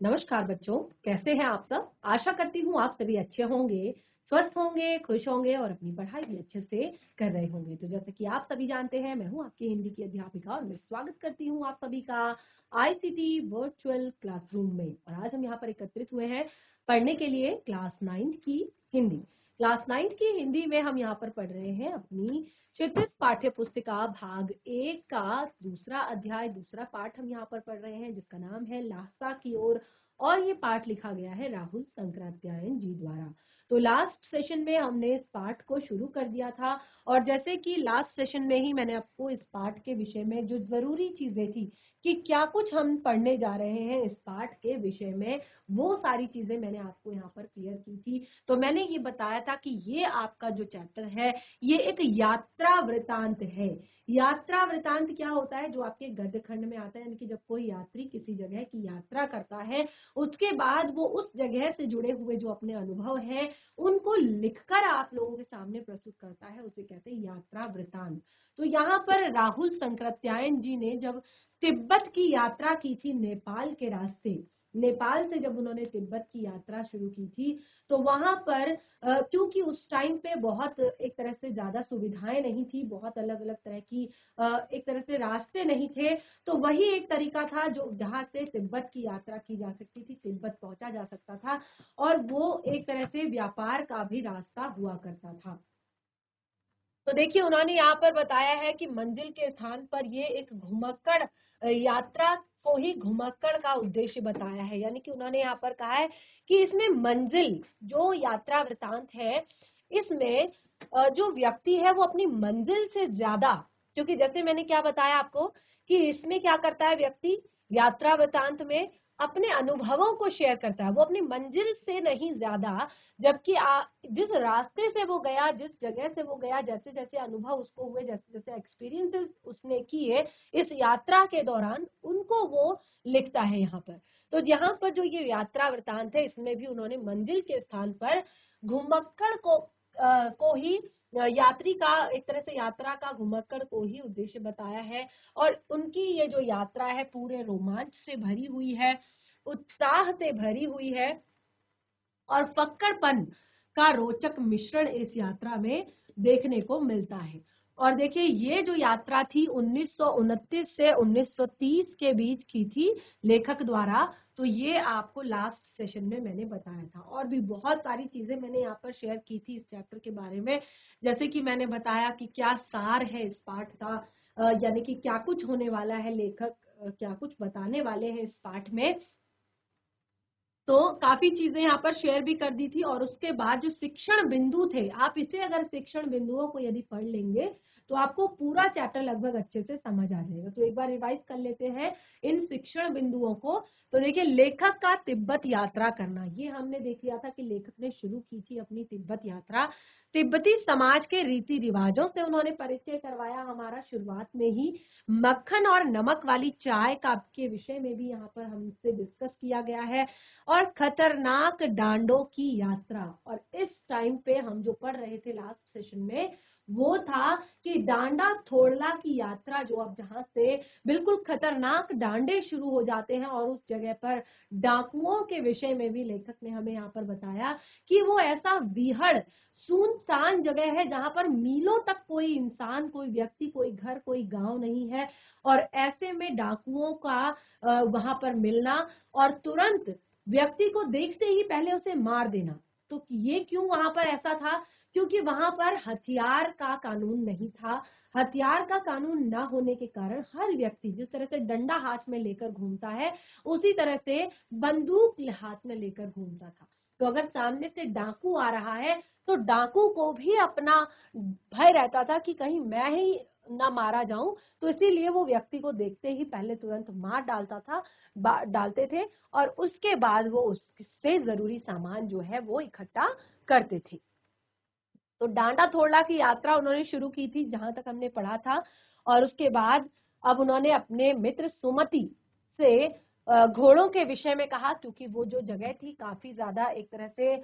नमस्कार बच्चों, कैसे हैं आप सब। आशा करती हूँ आप सभी अच्छे होंगे, स्वस्थ होंगे, खुश होंगे और अपनी पढ़ाई भी अच्छे से कर रहे होंगे। तो जैसे कि आप सभी जानते हैं, मैं हूँ आपकी हिंदी की अध्यापिका और मैं स्वागत करती हूँ आप सभी का आईसीटी वर्चुअल क्लासरूम में। और आज हम यहाँ पर एकत्रित हुए हैं पढ़ने के लिए क्लास 9 की हिंदी। क्लास 9 की हिंदी में हम यहाँ पर पढ़ रहे हैं अपनी क्षितिज पाठ्य पुस्तिका भाग 1 का दूसरा अध्याय, दूसरा पाठ हम यहाँ पर पढ़ रहे हैं जिसका नाम है लासा की ओर। और ये पाठ लिखा गया है राहुल शंकराचार्य जी द्वारा। तो लास्ट सेशन में हमने इस पाठ को शुरू कर दिया था और जैसे कि लास्ट सेशन में ही मैंने आपको इस पाठ के विषय में जो जरूरी चीजें थी कि क्या कुछ हम पढ़ने जा रहे हैं इस पाठ के विषय में, वो सारी चीजें मैंने आपको यहाँ पर क्लियर की थी। तो मैंने ये बताया था कि ये आपका जो चैप्टर है ये एक यात्रा वृतांत है। यात्रा वृतांत क्या होता है, जो आपके गद्य खंड में आता है, यानी कि जब कोई यात्री किसी जगह की यात्रा करता है उसके बाद वो उस जगह से जुड़े हुए जो अपने अनुभव हैं उनको लिखकर आप लोगों के सामने प्रस्तुत करता है, उसे कहते हैं यात्रा वृतांत। तो यहाँ पर राहुल शंकराचार्य जी ने जब तिब्बत की यात्रा की थी, नेपाल के रास्ते, नेपाल से जब उन्होंने तिब्बत की यात्रा शुरू की थी, तो वहां पर क्योंकि उस टाइम पे बहुत एक तरह से ज्यादा सुविधाएं नहीं थी, बहुत अलग अलग तरह की एक तरह से रास्ते नहीं थे, तो वही एक तरीका था जो जहां से तिब्बत की यात्रा की जा सकती थी, तिब्बत पहुंचा जा सकता था। और वो एक तरह से व्यापार का भी रास्ता हुआ करता था। तो देखिए उन्होंने यहाँ पर बताया है कि मंजिल के स्थान पर ये एक घुमक्कड़ यात्रा को ही घुमक्कड़ का उद्देश्य बताया है, यानी कि उन्होंने यहाँ पर कहा है कि इसमें मंजिल जो यात्रा वृतांत है इसमें जो व्यक्ति है वो अपनी मंजिल से ज्यादा, क्योंकि जैसे मैंने क्या बताया आपको कि इसमें क्या करता है व्यक्ति यात्रा वृतांत में अपने अनुभवों को शेयर करता है, वो अपनी मंजिल से नहीं ज्यादा, जबकि जिस रास्ते से वो गया, जिस जगह से वो गया, जैसे जैसे अनुभव उसको हुए, जैसे जैसे एक्सपीरियंसेस उसने किए इस यात्रा के दौरान, उनको वो लिखता है यहाँ पर। तो यहाँ पर जो ये यात्रा वृतांत है इसमें भी उन्होंने मंजिल के स्थान पर घुमक्कड़ को ही यात्री का एक तरह से यात्रा का घुमक्कड़ को ही उद्देश्य बताया है। और उनकी ये जो यात्रा है पूरे रोमांच से भरी हुई है, उत्साह से भरी हुई है और फक्कड़पन का रोचक मिश्रण इस यात्रा में देखने को मिलता है। और देखिए ये जो यात्रा थी 1929 से 1930 के बीच की थी लेखक द्वारा। तो ये आपको लास्ट सेशन में मैंने बताया था और भी बहुत सारी चीजें मैंने यहाँ पर शेयर की थी इस चैप्टर के बारे में, जैसे कि मैंने बताया कि क्या सार है इस पाठ का, यानी कि क्या कुछ होने वाला है, लेखक क्या कुछ बताने वाले हैं इस पाठ में। तो काफी चीजें यहाँ पर शेयर भी कर दी थी। और उसके बाद जो शिक्षण बिंदु थे, आप इसे अगर शिक्षण बिंदुओं को यदि पढ़ लेंगे तो आपको पूरा चैप्टर लगभग अच्छे से समझ आ जाएगा। तो एक बार रिवाइज कर लेते हैं इन शिक्षण बिंदुओं को। तो देखिए लेखक का तिब्बत यात्रा करना, ये हमने देख लिया था कि लेखक ने शुरू की थी अपनी तिब्बत यात्रा। तिब्बती समाज के रीति रिवाजों से उन्होंने परिचय करवाया हमारा शुरुआत में ही। मक्खन और नमक वाली चाय का के विषय में भी यहाँ पर हमसे डिस्कस किया गया है। और खतरनाक डांडों की यात्रा, और इस टाइम पे हम जो पढ़ रहे थे लास्ट सेशन में वो था कि डांडा थोड़ला की यात्रा, जो अब जहां से बिल्कुल खतरनाक डांडे शुरू हो जाते हैं। और उस जगह पर डाकुओं के विषय में भी लेखक ने हमें यहाँ पर बताया कि वो ऐसा विहड़ सुनसान जगह है जहां पर मीलों तक कोई इंसान, कोई व्यक्ति, कोई घर, कोई गांव नहीं है। और ऐसे में डाकुओं का वहां पर मिलना और तुरंत व्यक्ति को देखते ही पहले उसे मार देना। तो ये क्यों वहां पर ऐसा था, क्योंकि वहां पर हथियार का कानून नहीं था। हथियार का कानून न होने के कारण हर व्यक्ति जिस तरह से डंडा हाथ में लेकर घूमता है उसी तरह से बंदूक हाथ में लेकर घूमता था। तो अगर सामने से डाकू आ रहा है तो डाकू को भी अपना भय रहता था कि कहीं मैं ही ना मारा जाऊं, तो इसीलिए वो व्यक्ति को देखते ही पहले तुरंत मार डालते थे और उसके बाद वो उससे जरूरी सामान जो है वो इकट्ठा करते थे। तो डांडा थोड़ला की यात्रा उन्होंने शुरू की थी जहां तक हमने पढ़ा था। और उसके बाद अब उन्होंने अपने मित्र सुमति से घोड़ों के विषय में कहा, क्योंकि वो जो जगह थी काफी ज्यादा एक तरह से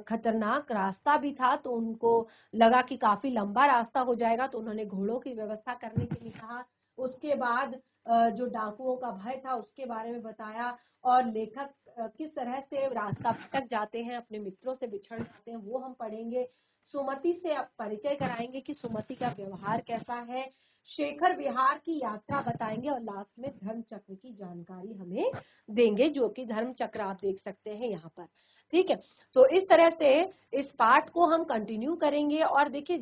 खतरनाक रास्ता भी था, तो उनको लगा कि काफी लंबा रास्ता हो जाएगा, तो उन्होंने घोड़ों की व्यवस्था करने के लिए कहा। उसके बाद जो डाकुओं का भय था उसके बारे में बताया, और लेखक किस तरह से रास्ता भटक जाते हैं, अपने मित्रों से बिछड़ जाते हैं, वो हम पढ़ेंगे। सुमति से अब परिचय कराएंगे कि सुमति का व्यवहार कैसा है, शेखर विहार की यात्रा बताएंगे, और लास्ट में धर्म चक्र की जानकारी हमें देंगे, जो कि धर्म चक्र आप देख सकते हैं यहाँ पर। ठीक है, तो इस तरह से इस पाठ को हम कंटिन्यू करेंगे। और देखिए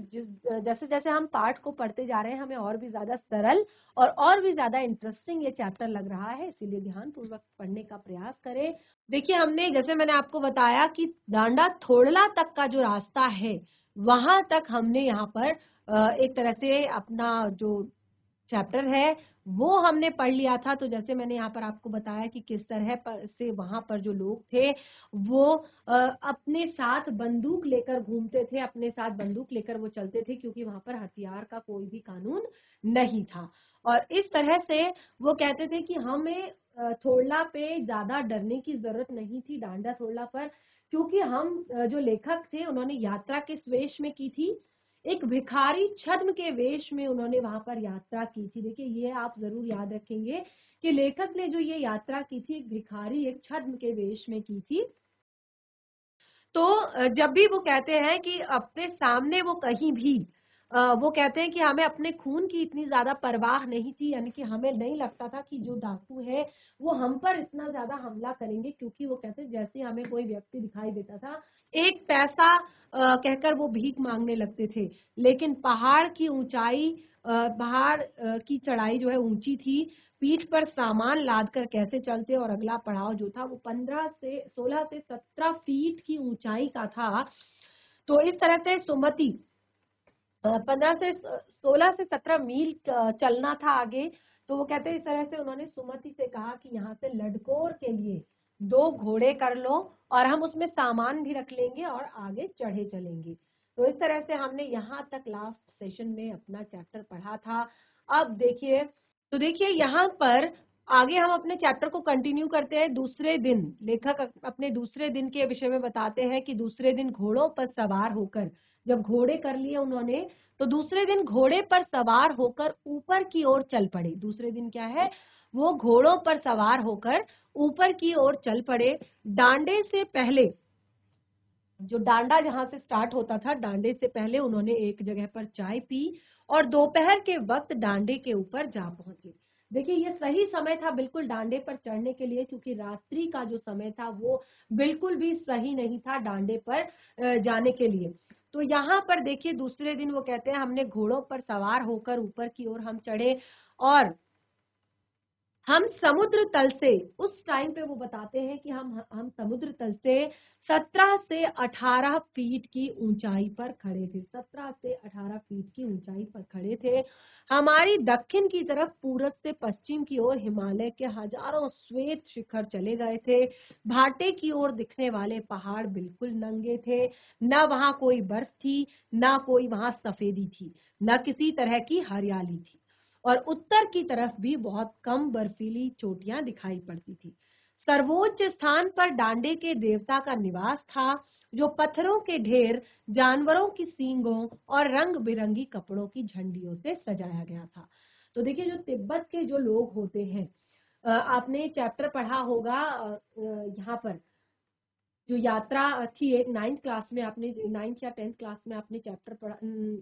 जैसे जैसे हम पाठ को पढ़ते जा रहे हैं हमें और भी ज्यादा सरल और भी ज्यादा इंटरेस्टिंग ये चैप्टर लग रहा है, इसीलिए ध्यान पूर्वक पढ़ने का प्रयास करें। देखिए हमने, जैसे मैंने आपको बताया कि डांडा थोड़ला तक का जो रास्ता है वहां तक हमने यहाँ पर एक तरह से अपना जो चैप्टर है वो हमने पढ़ लिया था। तो जैसे मैंने यहाँ पर आपको बताया कि किस तरह से वहां पर जो लोग थे वो अपने साथ बंदूक लेकर घूमते थे, अपने साथ बंदूक लेकर वो चलते थे, क्योंकि वहां पर हथियार का कोई भी कानून नहीं था। और इस तरह से वो कहते थे कि हमें थोड़ला पे ज्यादा डरने की जरूरत नहीं थी, डांडा थोड़ला पर, क्योंकि हम जो लेखक थे उन्होंने यात्रा किस वेश में की थी, एक भिखारी छद्म के वेश में उन्होंने वहां पर यात्रा की थी। देखिए ये आप जरूर याद रखेंगे कि लेखक ने जो ये यात्रा की थी एक भिखारी, एक छद्म के वेश में की थी। तो जब भी वो कहते हैं कि अपने सामने वो कहीं भी वो कहते हैं कि हमें अपने खून की इतनी ज्यादा परवाह नहीं थी, यानी कि हमें नहीं लगता था कि जो डाकू है वो हम पर इतना ज्यादा हमला करेंगे, क्योंकि वो कहते हैं जैसे हमें कोई व्यक्ति दिखाई देता था एक पैसा कहकर वो भीख मांगने लगते थे। लेकिन पहाड़ की ऊंचाई, पहाड़ की चढ़ाई जो है ऊंची थी, पीठ पर सामान लाद कर कैसे चलते, और अगला पड़ाव जो था वो 16 से 17 फीट की ऊंचाई का था। तो इस तरह से सुमति 15 से 16 से 17 मील चलना था आगे। तो वो कहते हैं इस तरह से उन्होंने सुमति से कहा कि यहाँ से लडकोर के लिए 2 घोड़े कर लो और हम उसमें सामान भी रख लेंगे और आगे चढ़े चलेंगे। तो इस तरह से हमने यहाँ तक लास्ट सेशन में अपना चैप्टर पढ़ा था। अब देखिए, तो देखिए यहाँ पर आगे हम अपने चैप्टर को कंटिन्यू करते हैं। दूसरे दिन लेखक अपने दूसरे दिन के विषय में बताते हैं कि दूसरे दिन घोड़ों पर सवार होकर, जब घोड़े कर लिए उन्होंने, तो दूसरे दिन घोड़े पर सवार होकर ऊपर की ओर चल पड़े। दूसरे दिन क्या है, वो घोड़ों पर सवार होकर ऊपर की ओर चल पड़े। डांडे से पहले, जो डांडा जहां से स्टार्ट होता था, डांडे से पहले उन्होंने एक जगह पर चाय पी और दोपहर के वक्त डांडे के ऊपर जा पहुंचे। देखिए ये सही समय था बिल्कुल डांडे पर चढ़ने के लिए, क्योंकि रात्रि का जो समय था वो बिल्कुल भी सही नहीं था डांडे पर जाने के लिए। तो यहाँ पर देखिए दूसरे दिन वो कहते हैं हमने घोड़ों पर सवार होकर ऊपर की ओर हम चढ़े, और हम समुद्र तल से, उस टाइम पे वो बताते हैं कि हम समुद्र तल से 17 से 18 फीट की ऊंचाई पर खड़े थे। 17 से 18 फीट की ऊंचाई पर खड़े थे। हमारी दक्षिण की तरफ पूरब से पश्चिम की ओर हिमालय के हजारों श्वेत शिखर चले गए थे। भाटे की ओर दिखने वाले पहाड़ बिल्कुल नंगे थे, न वहां कोई बर्फ थी, न कोई वहां सफेदी थी, न किसी तरह की हरियाली थी, और उत्तर की तरफ भी बहुत कम बर्फीली चोटियां दिखाई पड़ती थी। सर्वोच्च स्थान पर डांडे के देवता का निवास था, जो पत्थरों के ढेर, जानवरों की सींगों और रंग बिरंगी कपड़ों की झंडियों से सजाया गया था। तो देखिए जो तिब्बत के जो लोग होते हैं, आपने चैप्टर पढ़ा होगा यहाँ पर जो यात्रा थी, एक 9th क्लास में आपने, 9th या 10th क्लास में आपने चैप्टर पढ़ा,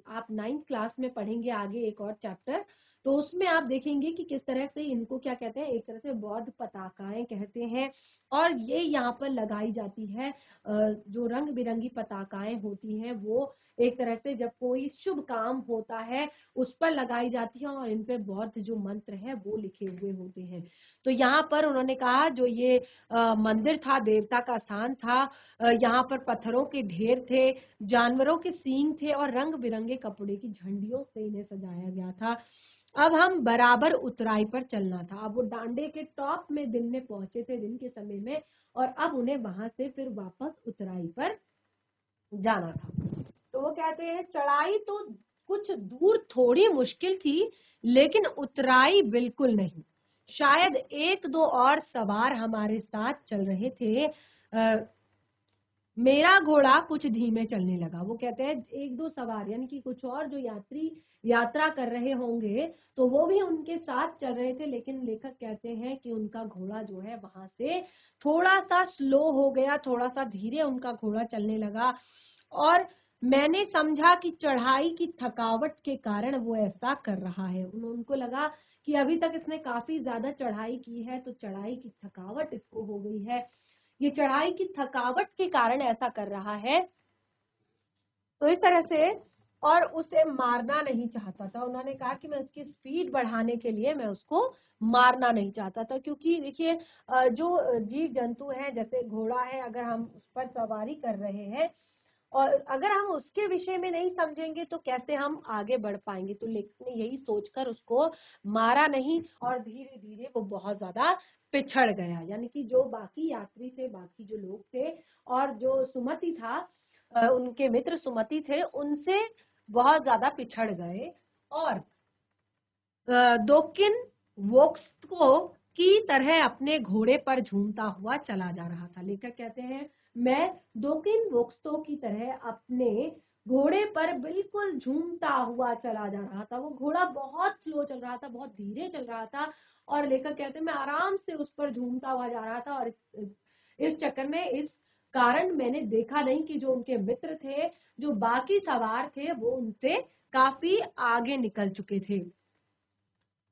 आप 9th क्लास में पढ़ेंगे आगे एक और चैप्टर, तो उसमें आप देखेंगे कि किस तरह से इनको क्या कहते हैं, एक तरह से बौद्ध पताकाएं कहते हैं, और ये यहाँ पर लगाई जाती है। जो रंग बिरंगी पताकाएं होती हैं वो एक तरह से जब कोई शुभ काम होता है उस पर लगाई जाती है, और इन पे बौद्ध जो मंत्र है वो लिखे हुए होते हैं। तो यहाँ पर उन्होंने कहा जो ये मंदिर था, देवता का स्थान था, यहाँ पर पत्थरों के ढेर थे, जानवरों के सींग थे, और रंग बिरंगे कपड़े की झंडियों से इन्हें सजाया गया था। अब हम बराबर उतराई पर चलना था। अब वो डांडे के टॉप में दिन में पहुंचे थे, दिन के समय में, और अब उन्हें वहां से फिर वापस उतराई पर जाना था। तो वो कहते हैं चढ़ाई तो कुछ दूर थोड़ी मुश्किल थी, लेकिन उतराई बिल्कुल नहीं। शायद 1-2 और सवार हमारे साथ चल रहे थे, मेरा घोड़ा कुछ धीमे चलने लगा। वो कहते हैं एक दो सवार यानी कि कुछ और जो यात्री यात्रा कर रहे होंगे तो वो भी उनके साथ चल रहे थे, लेकिन लेखक कहते हैं कि उनका घोड़ा जो है वहां से थोड़ा सा स्लो हो गया, थोड़ा सा धीरे उनका घोड़ा चलने लगा। और मैंने समझा कि चढ़ाई की थकावट के कारण वो ऐसा कर रहा है। उनको लगा कि अभी तक इसने काफी ज्यादा चढ़ाई की है तो चढ़ाई की थकावट इसको हो गई है, ये चढ़ाई की थकावट के कारण ऐसा कर रहा है। तो इस तरह से, और उसे मारना नहीं चाहता था। उन्होंने कहा कि मैं उसकी स्पीड बढ़ाने के लिए मैं उसको मारना नहीं चाहता था, क्योंकि देखिए जो जीव जंतु है जैसे घोड़ा है, अगर हम उस पर सवारी कर रहे हैं और अगर हम उसके विषय में नहीं समझेंगे तो कैसे हम आगे बढ़ पाएंगे। तो लेखक ने यही सोचकर उसको मारा नहीं और धीरे धीरे वो बहुत ज्यादा पिछड़ गया। यानी कि जो बाकी यात्री थे, बाकी जो लोग थे और जो सुमति था, उनके मित्र सुमति थे, उनसे बहुत ज्यादा पिछड़ गए। और दोकिन वोक्स्को की तरह अपने घोड़े पर झूमता हुआ चला जा रहा था। लेखक कहते हैं मैं दोकिन वोक्स्को की तरह अपने घोड़े पर बिल्कुल झूमता हुआ चला जा रहा था। वो घोड़ा बहुत स्लो चल रहा था, बहुत धीरे चल रहा था, और लेखक कहते हैं मैं आराम से उस पर झूमता हुआ जा रहा था। और इस चक्कर में, इस कारण मैंने देखा नहीं कि जो उनके मित्र थे, जो बाकी सवार थे, वो उनसे काफी आगे निकल चुके थे।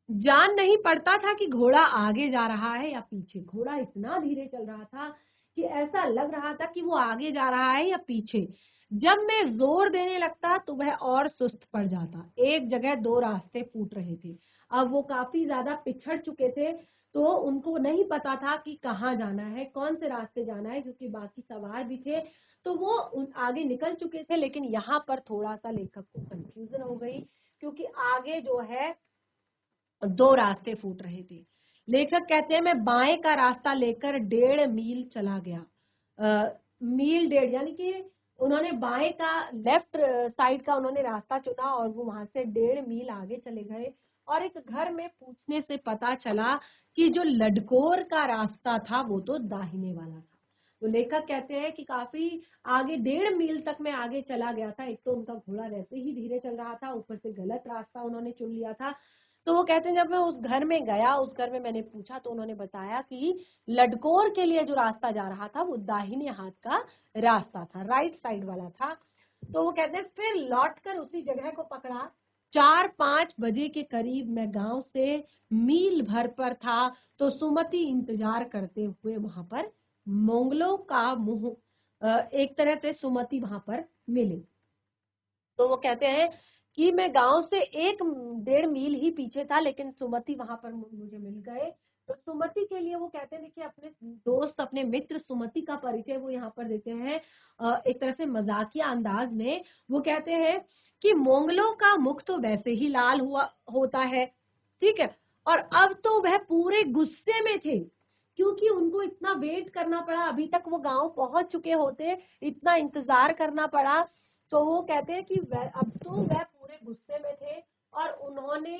जान नहीं पड़ता था कि घोड़ा आगे जा रहा है या पीछे। घोड़ा इतना धीरे चल रहा था कि ऐसा लग रहा था कि वो आगे जा रहा है या पीछे। जब मैं जोर देने लगता तो वह और सुस्त पड़ जाता। एक जगह दो रास्ते फूट रहे थे। अब वो काफी ज्यादा पिछड़ चुके थे, तो उनको नहीं पता था कि कहाँ जाना है, कौन से रास्ते जाना है, क्योंकि बाकी सवार भी थे तो वो आगे निकल चुके थे। लेकिन यहाँ पर थोड़ा सा लेखक को कंफ्यूजन हो गई, क्योंकि आगे जो है दो रास्ते फूट रहे थे। लेखक कहते हैं मैं बाएं का रास्ता लेकर 1.5 मील चला गया। मील 1.5 यानी कि उन्होंने बाएं का, लेफ्ट साइड का उन्होंने रास्ता चुना और वो वहां से 1.5 मील आगे चले गए। और एक घर में पूछने से पता चला कि जो लडकोर का रास्ता था वो तो दाहिने वाला था। तो लेखक कहते हैं कि काफी आगे 1.5 मील तक मैं आगे चला गया था। एक तो उनका घोड़ा वैसे ही धीरे चल रहा था, ऊपर से गलत रास्ता उन्होंने चुन लिया था। तो वो कहते हैं जब मैं उस घर में गया, उस घर में मैंने पूछा तो उन्होंने बताया कि लडकोर के लिए जो रास्ता जा रहा था वो दाहिने हाथ का रास्ता था, राइट साइड वाला था। तो वो कहते हैं फिर लौटकर उसी जगह को पकड़ा। 4-5 बजे के करीब मैं गांव से मील भर पर था तो सुमति इंतजार करते हुए वहां पर मोंगलों का मुंह, एक तरह से सुमति वहां पर मिले। तो वो कहते हैं कि मैं गांव से 1-1.5 मील ही पीछे था, लेकिन सुमति वहां पर मुझे मिल गए। तो सुमति के लिए वो कहते हैं, देखिए अपने दोस्त, अपने मित्र सुमति का परिचय वो यहाँ पर देते हैं एक तरह से मजाकिया अंदाज में। वो कहते हैं कि मोंगलों का मुख तो वैसे ही लाल हुआ होता है, ठीक है, और अब तो वह पूरे गुस्से में थे क्योंकि उनको इतना वेट करना पड़ा। अभी तक वो गांव पहुंच चुके होते, इतना इंतजार करना पड़ा। तो वो कहते हैं कि अब तो वह पूरे गुस्से में थे और उन्होंने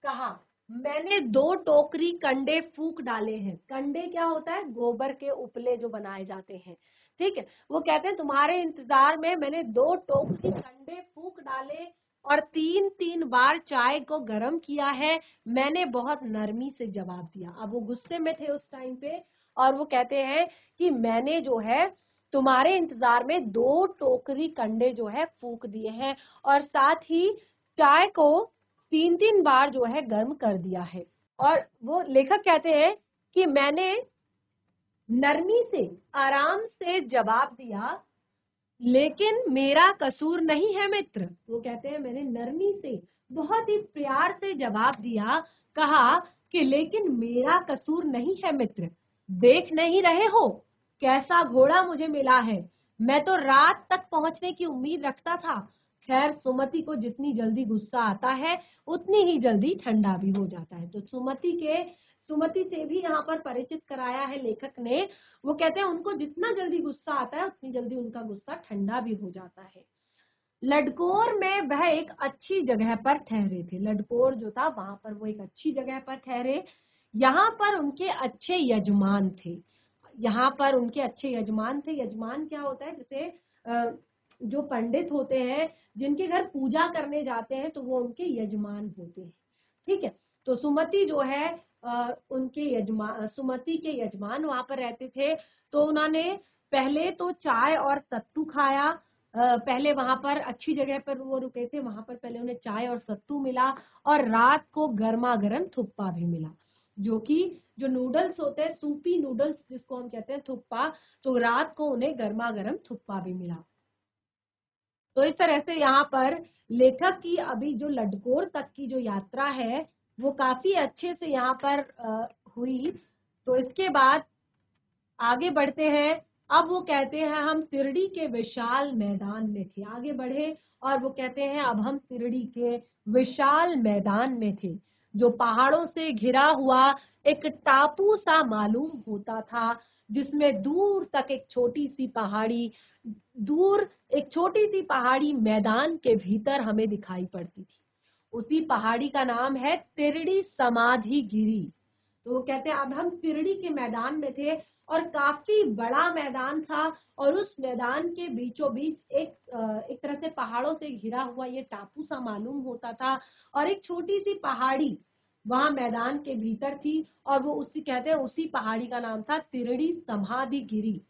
कहा मैंने 2 टोकरी कंडे फूक डाले हैं। कंडे क्या होता है? गोबर के उपले जो बनाए जाते हैं, ठीक है। वो कहते हैं तुम्हारे इंतजार में मैंने 2 टोकरी कंडे फूक डाले और 3-3 बार चाय को गर्म किया है। मैंने बहुत नरमी से जवाब दिया। अब वो गुस्से में थे उस टाइम पे, और वो कहते हैं कि मैंने जो है तुम्हारे इंतजार में 2 टोकरी कंडे जो है फूक दिए हैं और साथ ही चाय को 3-3 बार जो है गर्म कर दिया है। और वो लेखक कहते हैं कि मैंने नरमी से, आराम से जवाब दिया, लेकिन मेरा कसूर नहीं है मित्र। वो कहते हैं मैंने नरमी से, बहुत ही प्यार से जवाब दिया, कहा कि लेकिन मेरा कसूर नहीं है मित्र। देख नहीं रहे हो कैसा घोड़ा मुझे मिला है? मैं तो रात तक पहुंचने की उम्मीद रखता था। खैर, सुमति को जितनी जल्दी गुस्सा आता है उतनी ही जल्दी ठंडा भी हो जाता है। तो सुमति से भी यहाँ पर परिचित कराया है लेखक ने। वो कहते हैं उनको जितना जल्दी गुस्सा आता है उतनी जल्दी उनका गुस्सा ठंडा भी हो जाता है। लडकोर में वह एक अच्छी जगह पर ठहरे थे। लडकोर जो था वहां पर वो एक अच्छी जगह पर ठहरे। यहाँ पर उनके अच्छे यजमान थे। यहाँ पर उनके अच्छे यजमान थे। यजमान क्या होता है, जैसे जो पंडित होते हैं जिनके घर पूजा करने जाते हैं तो वो उनके यजमान होते हैं। ठीक है, तो सुमति जो है उनके यजमान, सुमति के यजमान वहां पर रहते थे। तो उन्होंने पहले तो चाय और सत्तू खाया। पहले वहां पर अच्छी जगह पर वो रुके थे, वहां पर पहले उन्हें चाय और सत्तू मिला और रात को गर्मा गर्म थुप्पा भी मिला, जो कि जो नूडल्स होते हैं, सूपी नूडल्स जिसको हम कहते हैं थुप्पा, तो रात को उन्हें गर्मा गर्म थुप्पा भी मिला। तो इस तरह से यहाँ पर लेखक की अभी जो लडकोर तक की जो यात्रा है वो काफी अच्छे से यहाँ पर हुई। तो इसके बाद आगे बढ़ते हैं। अब वो कहते हैं हम तिरड़ी के विशाल मैदान में थे। आगे बढ़े और वो कहते हैं अब हम तिरड़ी के विशाल मैदान में थे, जो पहाड़ों से घिरा हुआ एक टापू सा मालूम होता था, जिसमें दूर तक एक छोटी सी पहाड़ी, दूर एक छोटी सी पहाड़ी मैदान के भीतर हमें दिखाई पड़ती थी। उसी पहाड़ी का नाम है तिरड़ी समाधि गिरी। तो वो कहते हैं अब हम तिरड़ी के मैदान में थे और काफी बड़ा मैदान था, और उस मैदान के बीचों बीच एक तरह से पहाड़ों से घिरा हुआ ये टापू सा मालूम होता था, और एक छोटी सी पहाड़ी वहां मैदान के भीतर थी, और वो उसी कहते हैं उसी पहाड़ी का नाम था तिरड़ी समाधि गिरी।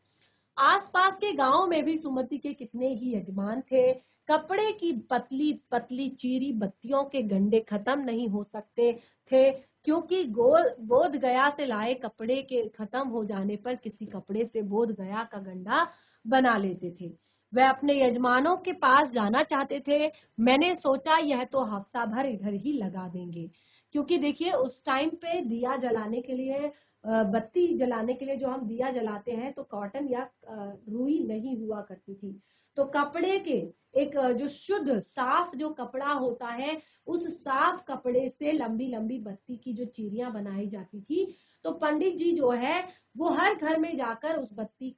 आसपास के गांव में भी सुमति के कितने ही यजमान थे। कपड़े की पतली पतली चीरी बत्तियों के गंडे खत्म नहीं हो सकते थे, क्योंकि बोध गया से लाए कपड़े के खत्म हो जाने पर किसी कपड़े से बोध गया का गंडा बना लेते थे। वह अपने यजमानों के पास जाना चाहते थे। मैंने सोचा यह तो हफ्ता भर इधर ही लगा देंगे, क्योंकि देखिए उस टाइम पे दिया जलाने के लिए, बत्ती जलाने के लिए जो हम दिया जलाते हैं तो कॉटन या रुई नहीं हुआ करती थी। तो कपड़े के एक जो शुद्ध साफ जो कपड़ा होता है, उस साफ कपड़े से लंबी लंबी बत्ती की जो चीरियां बनाई जाती थी। तो पंडित जी जो है वो हर घर में जाकर उन बत्ती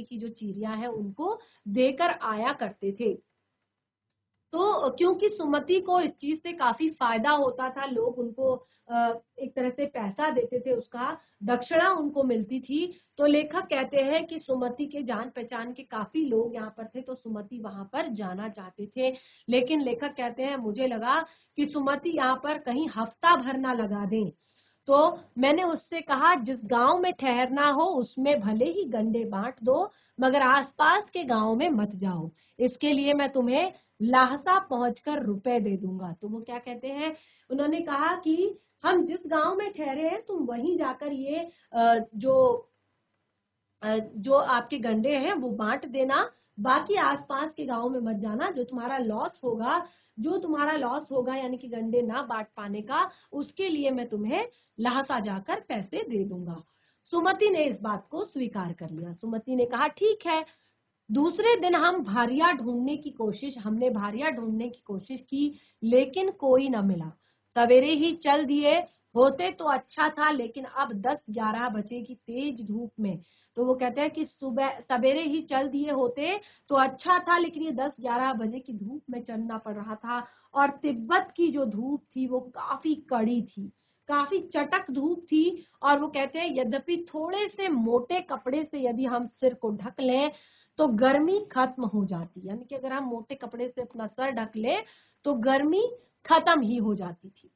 की जो चीरियां हैं उनको देकर आया करते थे। तो क्योंकि सुमति को इस चीज से काफी फायदा होता था, लोग उनको एक तरह से पैसा देते थे, उसका दक्षिणा उनको मिलती थी। तो लेखक कहते हैं कि सुमति के जान पहचान के काफी लोग यहाँ पर थे, तो सुमति वहां पर जाना चाहते थे। लेकिन लेखक कहते हैं मुझे लगा कि सुमति यहाँ पर कहीं हफ्ता भर ना लगा दें, तो मैंने उससे कहा जिस गांव में ठहरना हो उसमें भले ही गंडे बांट दो, मगर आसपास के गांव में मत जाओ। इसके लिए मैं तुम्हें लाहसा पहुंचकर रुपए दे दूंगा। तो वो क्या कहते हैं, उन्होंने कहा कि हम जिस गांव में ठहरे हैं तुम वहीं जाकर ये जो आपके गंडे हैं वो बांट देना, बाकी आसपास के गांव में मत जाना। जो तुम्हारा लॉस होगा यानी कि गंडे ना बांट पाने का, उसके लिए मैं तुम्हें लहासा जाकर पैसे दे दूंगा। सुमति ने इस बात को स्वीकार कर लिया। सुमति ने कहा ठीक है। दूसरे दिन हमने भारिया ढूंढने की कोशिश की, लेकिन कोई न मिला। सवेरे ही चल दिए होते तो अच्छा था, लेकिन अब 10-11 बजे की तेज धूप में, तो वो कहते हैं कि सुबह सवेरे ही चल दिए होते तो अच्छा था, लेकिन ये 10-11 बजे की धूप में चलना पड़ रहा था। और तिब्बत की जो धूप थी वो काफी कड़ी थी, काफी चटक धूप थी। और वो कहते हैं यद्यपि थोड़े से मोटे कपड़े से यदि हम सिर को ढक लें तो गर्मी खत्म हो जाती, यानी कि अगर हम मोटे कपड़े से अपना सर ढक लें तो गर्मी खत्म ही हो जाती थी।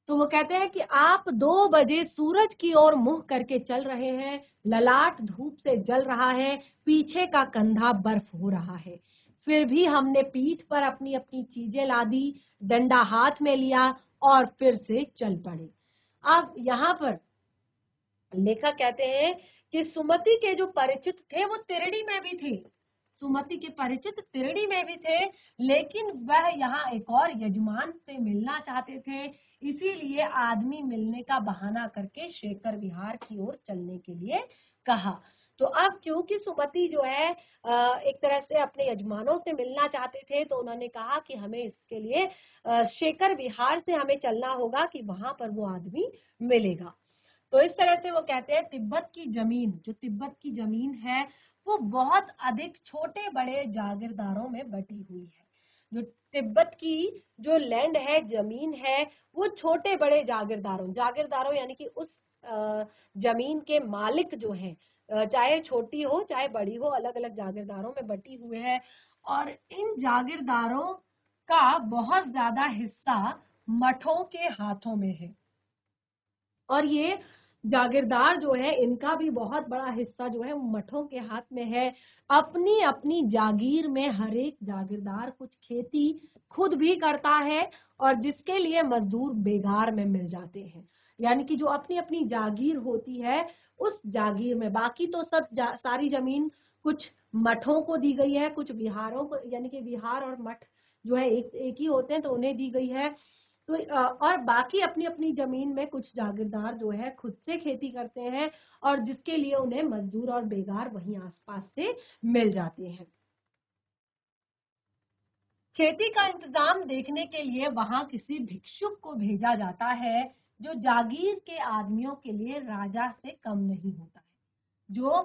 तो वो कहते हैं कि आप 2 बजे सूरज की ओर मुंह करके चल रहे हैं, ललाट धूप से जल रहा है, पीछे का कंधा बर्फ हो रहा है। फिर भी हमने पीठ पर अपनी अपनी चीजें लादी, डंडा हाथ में लिया और फिर से चल पड़े। अब यहाँ पर लेखक कहते हैं कि सुमति के जो परिचित थे वो तिरड़ी में भी थे, सुमति के परिचित तिरड़ी में भी थे, लेकिन वह यहाँ एक और यजमान से मिलना चाहते थे, इसीलिए आदमी मिलने का बहाना करके शेखर विहार की ओर चलने के लिए कहा। तो अब क्योंकि सुमति जो है एक तरह से अपने यजमानों से मिलना चाहते थे, तो उन्होंने कहा कि हमें इसके लिए शेखर विहार से हमें चलना होगा कि वहां पर वो आदमी मिलेगा। तो इस तरह से वो कहते हैं तिब्बत की जमीन है वो बहुत अधिक छोटे बड़े जागीरदारों में बटी हुई है। जो तिब्बत की जो लैंड है, जमीन है, वो छोटे बड़े जागीरदारों यानी कि उस जमीन के मालिक जो हैं, चाहे छोटी हो चाहे बड़ी हो, अलग अलग जागीरदारों में बटी हुए है और इन जागीरदारों का बहुत ज्यादा हिस्सा मठों के हाथों में है। और ये जागीरदार जो है इनका भी बहुत बड़ा हिस्सा जो है मठों के हाथ में है। अपनी अपनी जागीर में हर एक जागीरदार कुछ खेती खुद भी करता है और जिसके लिए मजदूर बेगार में मिल जाते हैं। यानी कि जो अपनी अपनी जागीर होती है उस जागीर में, बाकी तो सब सारी जमीन कुछ मठों को दी गई है, कुछ विहारों को, यानी कि विहार और मठ जो है एक ही होते हैं तो उन्हें दी गई है। तो और बाकी अपनी अपनी जमीन में कुछ जागीरदार जो है खुद से खेती करते हैं और जिसके लिए उन्हें मजदूर और बेगार वहीं आसपास से मिल जाते हैं। खेती का इंतजाम देखने के लिए वहां किसी भिक्षुक को भेजा जाता है जो जागीर के आदमियों के लिए राजा से कम नहीं होता है। जो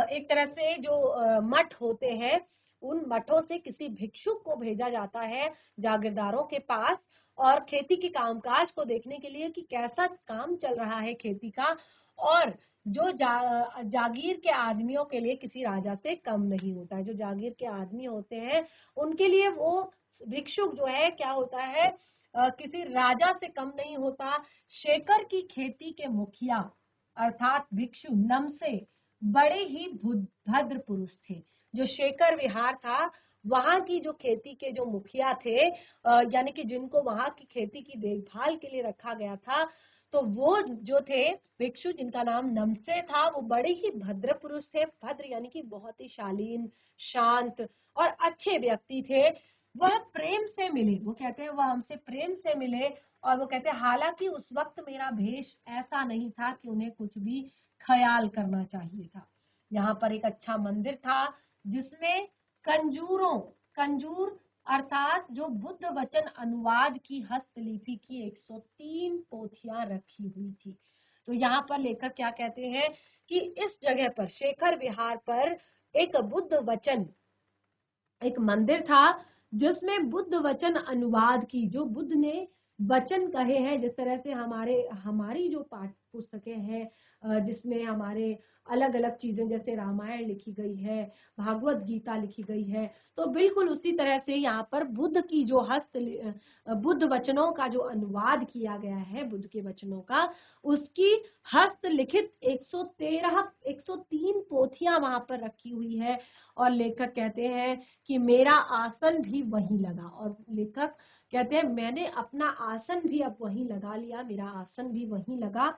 एक तरह से जो मठ होते हैं उन मठों से किसी भिक्षुक को भेजा जाता है जागीरदारों के पास और खेती के कामकाज को देखने के लिए कि कैसा काम चल रहा है खेती का। और जो जागीर के आदमियों के लिए किसी राजा से कम नहीं होता है। जो जागीर के आदमी होते हैं उनके लिए वो भिक्षुक जो है क्या होता है, किसी राजा से कम नहीं होता। शेखर की खेती के मुखिया अर्थात भिक्षु नमसे बड़े ही भद्र पुरुष थे। जो शेखर विहार था वहां की जो खेती के जो मुखिया थे, यानी कि जिनको वहां की खेती की देखभाल के लिए रखा गया था, तो वो जो थे भिक्षु जिनका नाम नमसे था वो बड़े ही भद्र पुरुष थे। भद्र यानी कि बहुत ही शालीन, शांत और अच्छे व्यक्ति थे। वह प्रेम से मिले, वो कहते हैं वह हमसे प्रेम से मिले और वो कहते हैं हालांकि उस वक्त मेरा भेष ऐसा नहीं था कि उन्हें कुछ भी ख्याल करना चाहिए था। यहाँ पर एक अच्छा मंदिर था जिसमें कंजूर अर्थात जो बुद्ध वचन अनुवाद की हस्तलिपि की 103 पोथियां रखी हुई थी। तो यहाँ पर लेखक क्या कहते हैं कि इस जगह पर शेखर विहार पर एक बुद्ध वचन, एक मंदिर था जिसमें बुद्ध वचन अनुवाद की, जो बुद्ध ने वचन कहे हैं, जिस तरह से हमारी जो पाठ पुस्तकें हैं जिसमें हमारे अलग अलग चीजें जैसे रामायण लिखी गई है, भागवत गीता लिखी गई है, तो बिल्कुल उसी तरह से यहाँ पर बुद्ध की जो बुद्ध वचनों का जो अनुवाद किया गया है बुद्ध के वचनों का, उसकी हस्तलिखित 103 पोथियां वहां पर रखी हुई है। और लेखक कहते हैं कि मेरा आसन भी वहीं लगा, और लेखक कहते हैं मैंने अपना आसन भी अब वहीं लगा लिया, मेरा आसन भी वहीं लगा।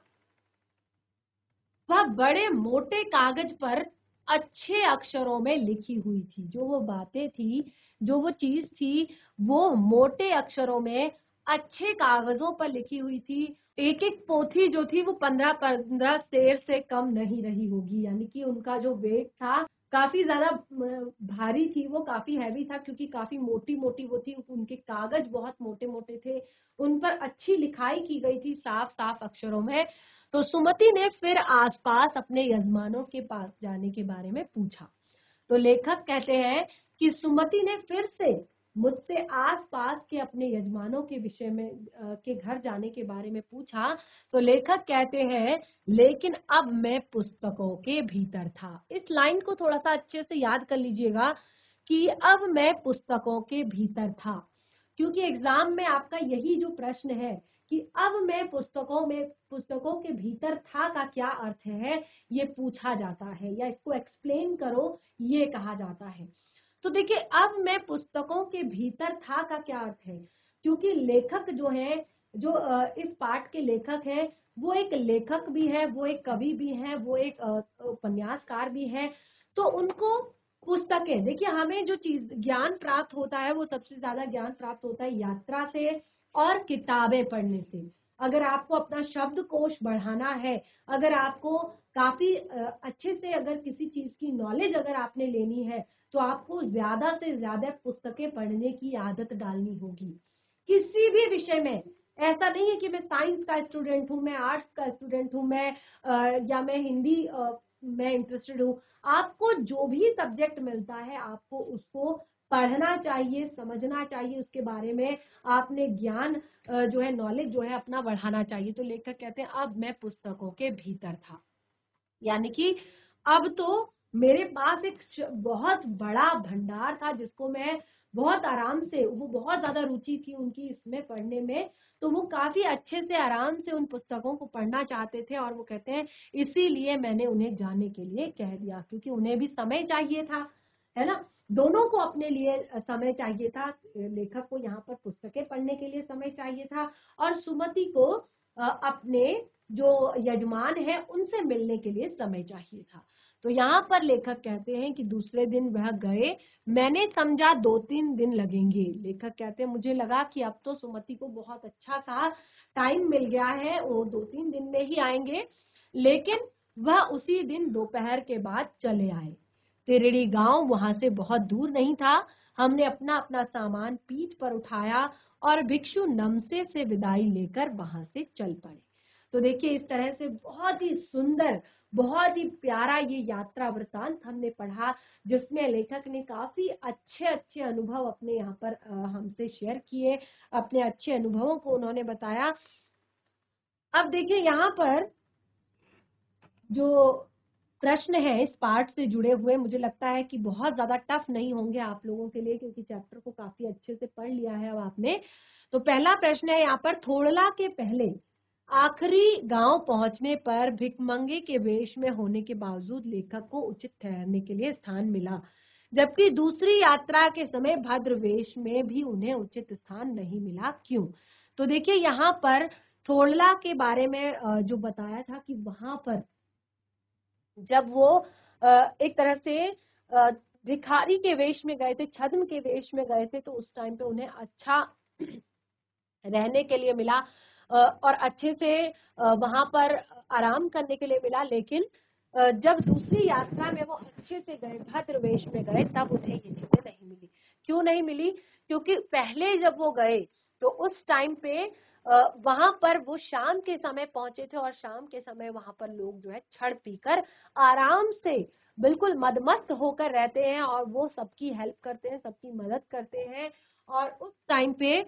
वह बड़े मोटे कागज पर अच्छे अक्षरों में लिखी हुई थी। जो वो बातें थी, जो वो चीज थी, वो मोटे अक्षरों में अच्छे कागजों पर लिखी हुई थी। एक एक पोथी जो थी वो 15-15 सेर से कम नहीं रही होगी, यानी कि उनका जो वेट था काफी ज्यादा भारी थी, वो काफी हैवी था क्योंकि काफी मोटी मोटी वो थी। उनके कागज बहुत मोटे मोटे थे, उन पर अच्छी लिखाई की गई थी साफ साफ अक्षरों में। तो सुमति ने फिर आसपास अपने यजमानों के पास जाने के बारे में पूछा। तो लेखक कहते हैं कि सुमति ने फिर से मुझसे आसपास के अपने यजमानों के विषय में के घर जाने के बारे में पूछा। तो लेखक कहते हैं लेकिन अब मैं पुस्तकों के भीतर था। इस लाइन को थोड़ा सा अच्छे से याद कर लीजिएगा कि अब मैं पुस्तकों के भीतर था, क्योंकि एग्जाम में आपका यही जो प्रश्न है कि अब मैं पुस्तकों के भीतर था का क्या अर्थ है, ये पूछा जाता है, या इसको एक्सप्लेन करो ये कहा जाता है। तो देखिए अब मैं पुस्तकों के भीतर था का क्या अर्थ है, क्योंकि लेखक जो है, जो इस पाठ के लेखक हैं, वो एक लेखक भी है, वो एक कवि भी है, वो एक उपन्यासकार भी है। तो उनको पुस्तकें, देखिए हमें जो चीज ज्ञान प्राप्त होता है वो सबसे ज्यादा ज्ञान प्राप्त होता है यात्रा से और किताबें पढ़ने से। अगर आपको अपना शब्दकोश बढ़ाना है, अगर आपको काफी अच्छे से अगर किसी चीज की नॉलेज अगर आपने लेनी है, तो आपको ज्यादा से ज्यादा पुस्तकें पढ़ने की आदत डालनी होगी किसी भी विषय में। ऐसा नहीं है कि मैं साइंस का स्टूडेंट हूँ, मैं आर्ट्स का स्टूडेंट हूँ, या मैं हिंदी मैं इंटरेस्टेड हूँ। आपको जो भी सब्जेक्ट मिलता है आपको उसको पढ़ना चाहिए, समझना चाहिए, उसके बारे में आपने ज्ञान जो है, नॉलेज जो है अपना बढ़ाना चाहिए। तो लेखक कहते हैं अब मैं पुस्तकों के भीतर था, यानी कि अब तो मेरे पास एक बहुत बड़ा भंडार था जिसको मैं बहुत आराम से, वो बहुत ज्यादा रुचि थी उनकी इसमें पढ़ने में, तो वो काफी अच्छे से आराम से उन पुस्तकों को पढ़ना चाहते थे। और वो कहते हैं इसीलिए मैंने उन्हें जाने के लिए कह दिया, क्योंकि उन्हें भी समय चाहिए था, है ना, दोनों को अपने लिए समय चाहिए था। लेखक को यहाँ पर पुस्तकें पढ़ने के लिए समय चाहिए था, और सुमति को अपने जो यजमान है उनसे मिलने के लिए समय चाहिए था। तो यहाँ पर लेखक कहते हैं कि दूसरे दिन वह गए, मैंने समझा 2-3 दिन लगेंगे। लेखक कहते हैं मुझे लगा कि अब तो सुमति को बहुत अच्छा सा टाइम मिल गया है, वो 2-3 दिन में ही आएंगे, लेकिन वह उसी दिन दोपहर के बाद चले आए। तिरड़ी गांव वहां से बहुत दूर नहीं था। हमने अपना अपना सामान पीठ पर उठाया और भिक्षु नमसे से विदाई लेकर वहां से चल पड़े। तो देखिए इस तरह से बहुत ही सुंदर, बहुत ही प्यारा ये यात्रा वृतांत हमने पढ़ा, जिसमें लेखक ने काफी अच्छे अच्छे अनुभव अपने यहाँ पर हमसे शेयर किए, अपने अच्छे अनुभवों को उन्होंने बताया। अब देखिए यहाँ पर जो प्रश्न है इस पार्ट से जुड़े हुए, मुझे लगता है कि बहुत ज्यादा टफ नहीं होंगे आप लोगों के लिए, क्योंकि चैप्टर को काफी अच्छे से पढ़ लिया है अब आपने। तो पहला प्रश्न है यहाँ पर, थोड़ला के पहले आखिरी गांव पहुंचने पर भिखमंगे के वेश में होने के बावजूद लेखक को उचित ठहरने के लिए स्थान मिला, जबकि दूसरी यात्रा के समय भद्र वेश में भी उन्हें उचित स्थान नहीं मिला, क्यों? तो देखिए यहाँ पर थोड़ला के बारे में जो बताया था कि वहां पर जब वो एक तरह से भिखारी के वेश में गए थे, छद्म के वेश में गए थे, तो उस टाइम पे उन्हें अच्छा रहने के लिए मिला और अच्छे से वहां पर आराम करने के लिए मिला। लेकिन जब दूसरी यात्रा में वो अच्छे से गए, भद्र वेश में गए, तब उन्हें ये चीजें नहीं मिली। क्यों नहीं मिली? क्योंकि पहले जब वो गए तो उस टाइम पे वहां पर वो शाम के समय पहुंचे थे, और शाम के समय वहां पर लोग जो है छड़ पीकर आराम से बिल्कुल मदमस्त होकर रहते हैं, और वो सबकी हेल्प करते हैं, सबकी मदद करते हैं, और उस टाइम पे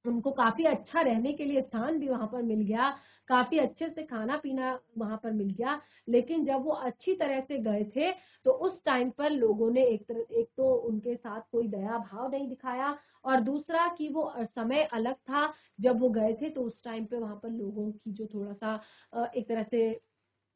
उनको काफी अच्छा रहने के लिए स्थान भी वहां पर मिल गया, काफी अच्छे से खाना पीना वहां पर मिल गया। लेकिन जब वो अच्छी तरह से गए थे तो उस टाइम पर लोगों ने एक तो उनके साथ कोई दया भाव नहीं दिखाया, और दूसरा कि वो समय अलग था जब वो गए थे, तो उस टाइम पे वहां पर लोगों की जो थोड़ा सा एक तरह से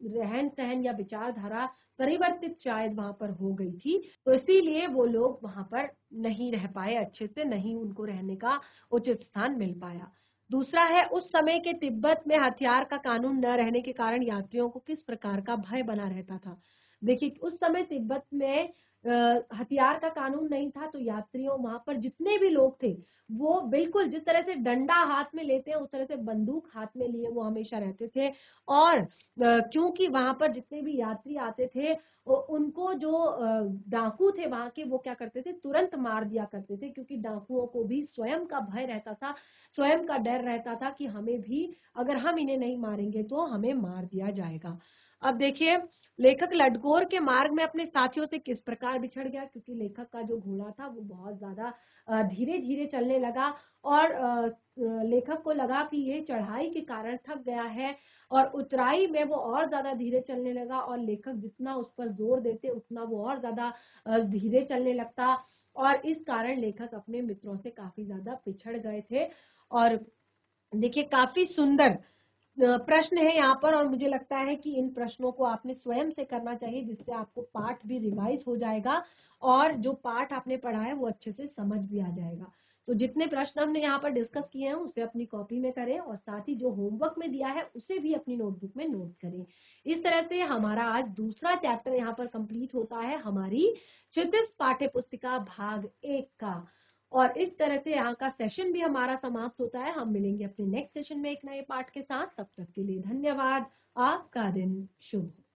रहन सहन या विचारधारा परिवर्तित शायद वहां पर हो गई थी, तो इसीलिए वो लोग वहां पर नहीं रह पाए अच्छे से, नहीं उनको रहने का उचित स्थान मिल पाया। दूसरा है, उस समय के तिब्बत में हथियार का कानून न रहने के कारण यात्रियों को किस प्रकार का भय बना रहता था। देखिए उस समय तिब्बत में हथियार का कानून नहीं था, तो यात्रियों वहां पर जितने भी लोग थे वो बिल्कुल जिस तरह से डंडा हाथ में लेते हैं उस तरह से बंदूक हाथ में लिए वो हमेशा रहते थे। और क्योंकि वहां पर जितने भी यात्री आते थे उनको जो डाकू थे वहां के, वो क्या करते थे, तुरंत मार दिया करते थे, क्योंकि डाकुओं को भी स्वयं का भय रहता था, स्वयं का डर रहता था कि हमें भी, अगर हम इन्हें नहीं मारेंगे तो हमें मार दिया जाएगा। अब देखिए लेखक लडकोर के मार्ग में अपने साथियों से किस प्रकार बिछड़ गया, क्योंकि लेखक का जो घोड़ा था वो बहुत ज्यादा धीरे धीरे चलने लगा, और लेखक को लगा कि ये चढ़ाई के कारण थक गया है, और उतराई में वो और ज्यादा धीरे चलने लगा, और लेखक जितना उस पर जोर देते उतना वो और ज्यादा धीरे चलने लगता, और इस कारण लेखक अपने मित्रों से काफी ज्यादा पिछड़ गए थे। और देखिए काफी सुंदर प्रश्न है यहाँ पर, और मुझे लगता है कि इन प्रश्नों को आपने स्वयं से करना चाहिए, जिससे आपको पाठ भी रिवाइज हो जाएगा, और जो पाठ आपने पढ़ा है वो अच्छे से समझ भी आ जाएगा। तो जितने प्रश्न हमने यहाँ पर डिस्कस किए हैं उसे अपनी कॉपी में करें, और साथ ही जो होमवर्क में दिया है उसे भी अपनी नोटबुक में नोट करें। इस तरह से हमारा आज दूसरा चैप्टर यहाँ पर कंप्लीट होता है, हमारी क्षितिज पाठ्य पुस्तिका भाग 1 का। और इस तरह से यहाँ का सेशन भी हमारा समाप्त होता है। हम मिलेंगे अपने नेक्स्ट सेशन में एक नए पाठ के साथ। तब तक के लिए धन्यवाद। आपका दिन शुभ हो।